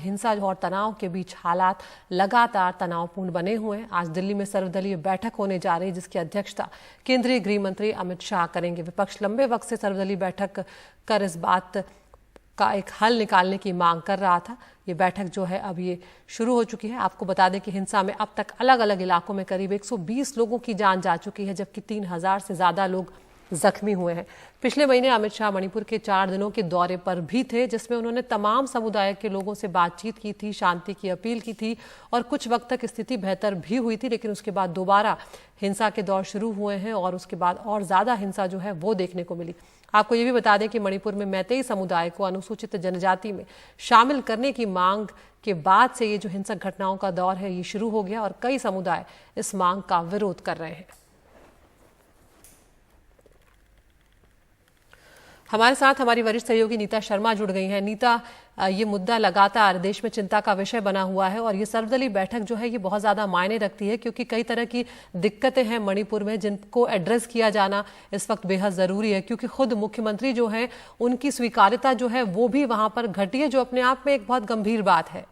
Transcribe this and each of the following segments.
हिंसा और तनाव के बीच हालात लगातार तनावपूर्ण बने हुए हैं। आज दिल्ली में सर्वदलीय बैठक होने जा रही है, जिसकी अध्यक्षता केंद्रीय गृह मंत्री अमित शाह करेंगे। विपक्ष लंबे वक्त से सर्वदलीय बैठक कर इस बात का एक हल निकालने की मांग कर रहा था। ये बैठक जो है अब ये शुरू हो चुकी है। आपको बता दें कि हिंसा में अब तक अलग अलग इलाकों में करीब 120 लोगों की जान जा चुकी है, जबकि 3000 से ज्यादा लोग जख्मी हुए हैं। पिछले महीने अमित शाह मणिपुर के 4 दिनों के दौरे पर भी थे, जिसमें उन्होंने तमाम समुदाय के लोगों से बातचीत की थी, शांति की अपील की थी और कुछ वक्त तक स्थिति बेहतर भी हुई थी। लेकिन उसके बाद दोबारा हिंसा के दौर शुरू हुए हैं और उसके बाद और ज्यादा हिंसा जो है वो देखने को मिली। आपको ये भी बता दें कि मणिपुर में मैतेई समुदाय को अनुसूचित जनजाति में शामिल करने की मांग के बाद से ये जो हिंसक घटनाओं का दौर है ये शुरू हो गया और कई समुदाय इस मांग का विरोध कर रहे हैं। हमारे साथ हमारी वरिष्ठ सहयोगी नीता शर्मा जुड़ गई हैं। नीता, ये मुद्दा लगातार देश में चिंता का विषय बना हुआ है और ये सर्वदलीय बैठक जो है ये बहुत ज्यादा मायने रखती है, क्योंकि कई तरह की दिक्कतें हैं मणिपुर में जिनको एड्रेस किया जाना इस वक्त बेहद जरूरी है, क्योंकि खुद मुख्यमंत्री जो है उनकी स्वीकार्यता जो है वो भी वहां पर घटी है, जो अपने आप में एक बहुत गंभीर बात है।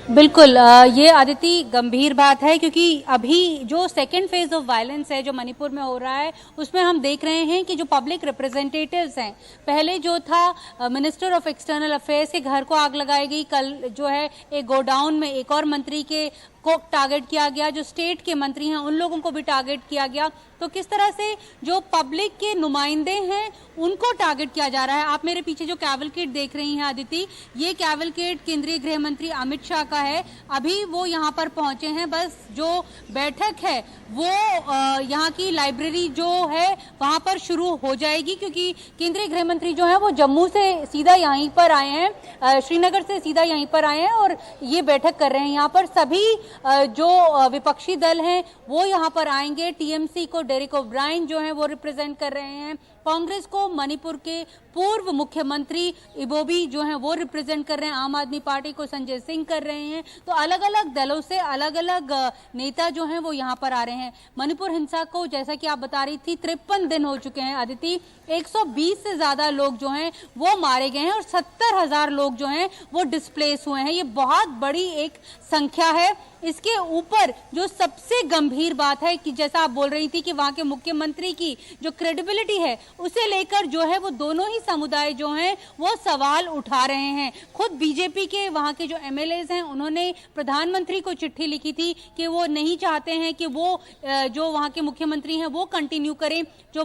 बिल्कुल, ये आदिति गंभीर बात है, क्योंकि अभी जो सेकेंड फेज ऑफ वायलेंस है जो मणिपुर में हो रहा है उसमें हम देख रहे हैं कि जो पब्लिक रिप्रेजेंटेटिव्स हैं, पहले जो था मिनिस्टर ऑफ एक्सटर्नल अफेयर्स के घर को आग लगाई गई, कल जो है एक गोडाउन में एक और मंत्री के को टारगेट किया गया, जो स्टेट के मंत्री हैं उन लोगों को भी टारगेट किया गया। तो किस तरह से जो पब्लिक के नुमाइंदे हैं उनको टारगेट किया जा रहा है। आप मेरे पीछे जो कैवलकेड देख रही हैं आदिति, ये कैवलकेड केंद्रीय गृह मंत्री अमित शाह का है। अभी वो यहाँ पर पहुंचे हैं, बस जो बैठक है वो यहाँ की लाइब्रेरी जो है वहां पर शुरू हो जाएगी, क्योंकि केंद्रीय गृह मंत्री जो है वो जम्मू से सीधा यहीं पर आए हैं, श्रीनगर से सीधा यहीं पर आए हैं और ये बैठक कर रहे हैं। यहाँ पर सभी जो विपक्षी दल हैं वो यहाँ पर आएंगे। टीएमसी को डेरेक ओब्रायन जो है वो रिप्रेजेंट कर रहे हैं, कांग्रेस को मणिपुर के पूर्व मुख्यमंत्री इबोबी जो हैं वो रिप्रेजेंट कर रहे हैं, आम आदमी पार्टी को संजय सिंह कर रहे हैं। तो अलग अलग दलों से अलग अलग नेता जो हैं वो यहाँ पर आ रहे हैं। मणिपुर हिंसा को जैसा कि आप बता रही थी 53 दिन हो चुके हैं आदिति, 120 से ज्यादा लोग जो हैं वो मारे गए हैं और 70,000 लोग जो हैं वो डिस्प्लेस हुए हैं। ये बहुत बड़ी एक संख्या है। इसके ऊपर जो सबसे गंभीर बात है कि जैसा आप बोल रही थी कि वहां के मुख्यमंत्री की जो क्रेडिबिलिटी है उसे लेकर जो है वो दोनों ही समुदाय जो हैं वो सवाल उठा रहे हैं। खुद बीजेपी के वहां के जो एमएलएज हैं उन्होंने प्रधानमंत्री को चिट्ठी लिखी थी कि वो नहीं चाहते हैं कि वो जो वहां के मुख्यमंत्री हैं वो कंटिन्यू करें। जो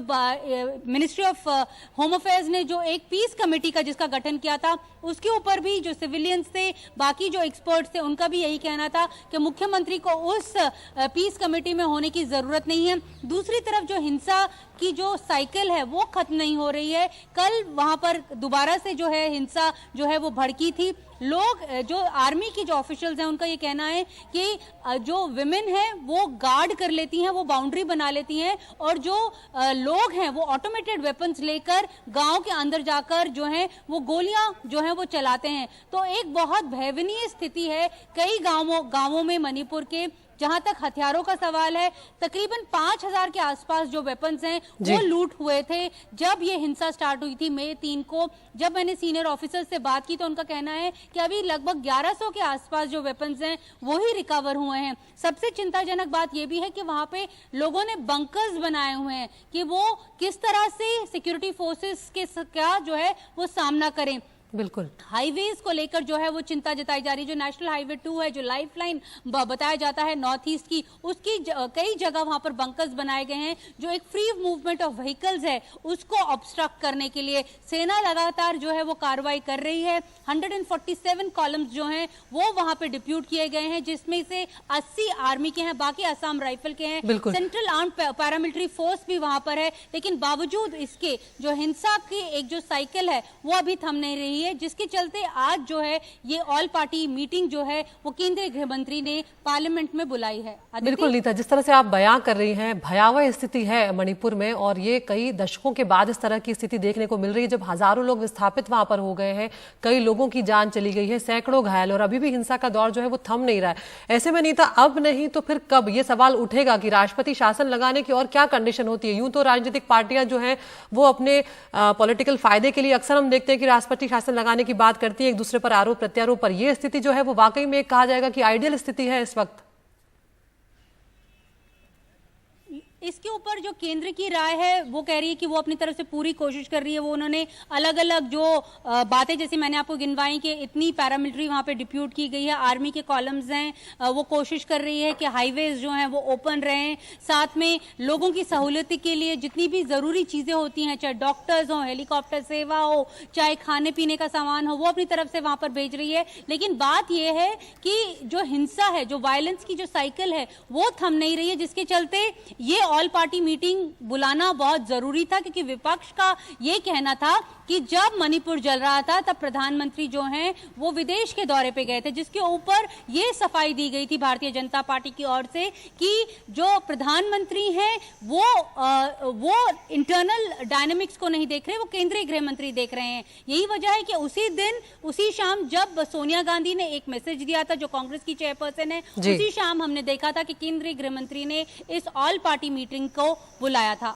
मिनिस्ट्री ऑफ होम अफेयर्स ने जो एक पीस कमेटी का जिसका गठन किया था उसके ऊपर भी जो सिविलियंस थे, बाकी जो एक्सपर्ट्स थे, उनका भी यही कहना था कि मुख्यमंत्री को उस पीस कमेटी में होने की जरूरत नहीं है। दूसरी तरफ जो हिंसा की जो साइकिल है वो खत्म नहीं हो रही है। कल वहां पर दोबारा से जो है हिंसा जो है वो भड़की थी। लोग जो आर्मी की जो ऑफिशियल्स हैं उनका ये कहना है कि जो विमेन है वो गार्ड कर लेती हैं, वो बाउंड्री बना लेती हैं और जो लोग हैं वो ऑटोमेटेड वेपन्स लेकर गांव के अंदर जाकर जो है वो गोलियां जो है वो चलाते हैं। तो एक बहुत भयावह स्थिति है कई गांवों में मणिपुर के। जहां तक हथियारों का सवाल है, तकरीबन 5000 के आसपास जो वेपन्स हैं वो लूट हुए थे जब ये हिंसा स्टार्ट हुई थी मई 3 को। जब मैंने सीनियर ऑफिसर से बात की तो उनका कहना है कि अभी लगभग 1100 के आसपास जो वेपन्स हैं वो ही रिकवर हुए हैं। सबसे चिंताजनक बात ये भी है कि वहां पे लोगों ने बंकर्स बनाए हुए हैं कि वो किस तरह से सिक्योरिटी फोर्सेस के क्या जो है वो सामना करें। बिल्कुल, हाईवेज को लेकर जो है वो चिंता जताई जा रही है। जो नेशनल हाईवे 2 है, जो लाइफलाइन बताया जाता है नॉर्थ ईस्ट की, उसकी कई जगह वहां पर बंकर्स बनाए गए हैं जो एक फ्री मूवमेंट ऑफ व्हीकल्स है उसको ऑब्स्ट्रक्ट करने के लिए सेना लगातार जो है वो कार्रवाई कर रही है। 147 कॉलम्स जो हैं वो वहां पे डिप्यूट किए गए हैं, जिसमें से 80 आर्मी के हैं, बाकी असम राइफल के हैं। सेंट्रल आर्म्ड पैरामिलिट्री फोर्स भी वहां पर है। लेकिन बावजूद इसके जो हिंसा की एक जो साइकिल है वो अभी थम नहीं रही है, जिसके चलते आज जो है ये ऑल पार्टी मीटिंग जो है वो केंद्रीय गृह मंत्री ने पार्लियामेंट में बुलाई है। बिल्कुल नीता, जिस तरह से आप बयां कर रही हैं, भयावह स्थिति है मणिपुर में और ये कई दशकों के बाद इस तरह की स्थिति देखने को मिल रही है, जब हजारों लोग विस्थापित वहां पर हो गए हैं, कई लोगों की जान चली गई है, सैकड़ों घायल और अभी भी हिंसा का दौर जो है वो थम नहीं रहा है। ऐसे में नीता अब नहीं तो फिर कब ये सवाल उठेगा कि राष्ट्रपति शासन लगाने की और क्या कंडीशन होती है? यूं तो राजनीतिक पार्टियां जो है वो अपने पॉलिटिकल फायदे के लिए अक्सर हम देखते हैं कि राष्ट्रपति शासन आसन लगाने की बात करती है, एक दूसरे पर आरोप प्रत्यारोप पर। ये स्थिति जो है वो वाकई में कहा जाएगा कि आइडियल स्थिति है इस वक्त। इसके ऊपर जो केंद्र की राय है वो कह रही है कि वो अपनी तरफ से पूरी कोशिश कर रही है। वो उन्होंने अलग अलग जो बातें जैसे मैंने आपको गिनवाई कि इतनी पैरामिलिट्री वहां पे डिप्यूट की गई है, आर्मी के कॉलम्स हैं, वो कोशिश कर रही है कि हाईवेज जो हैं वो ओपन रहें, साथ में लोगों की सहूलियत के लिए जितनी भी जरूरी चीजें होती हैं, चाहे डॉक्टर्स हो, हेलीकॉप्टर सेवा हो, चाहे खाने पीने का सामान हो, वो अपनी तरफ से वहां पर भेज रही है। लेकिन बात यह है कि जो हिंसा है, जो वायलेंस की जो साइकिल है वो थम नहीं रही है, जिसके चलते ये ऑल पार्टी मीटिंग बुलाना बहुत जरूरी था। क्योंकि विपक्ष का यह कहना था कि जब मणिपुर जल रहा था तब प्रधानमंत्री जो हैं वो विदेश के दौरे पे गए थे, जिसके ऊपर ये सफाई दी गई थी भारतीय जनता पार्टी की ओर से कि जो प्रधानमंत्री हैं वो इंटरनल डायनेमिक्स को नहीं देख रहे, वो केंद्रीय गृह मंत्री देख रहे हैं। यही वजह है कि उसी दिन, उसी शाम जब सोनिया गांधी ने एक मैसेज दिया था, जो कांग्रेस की चेयरपर्सन है, उसी शाम हमने देखा था कि केंद्रीय गृह मंत्री ने इस ऑल पार्टी मीटिंग को बुलाया था।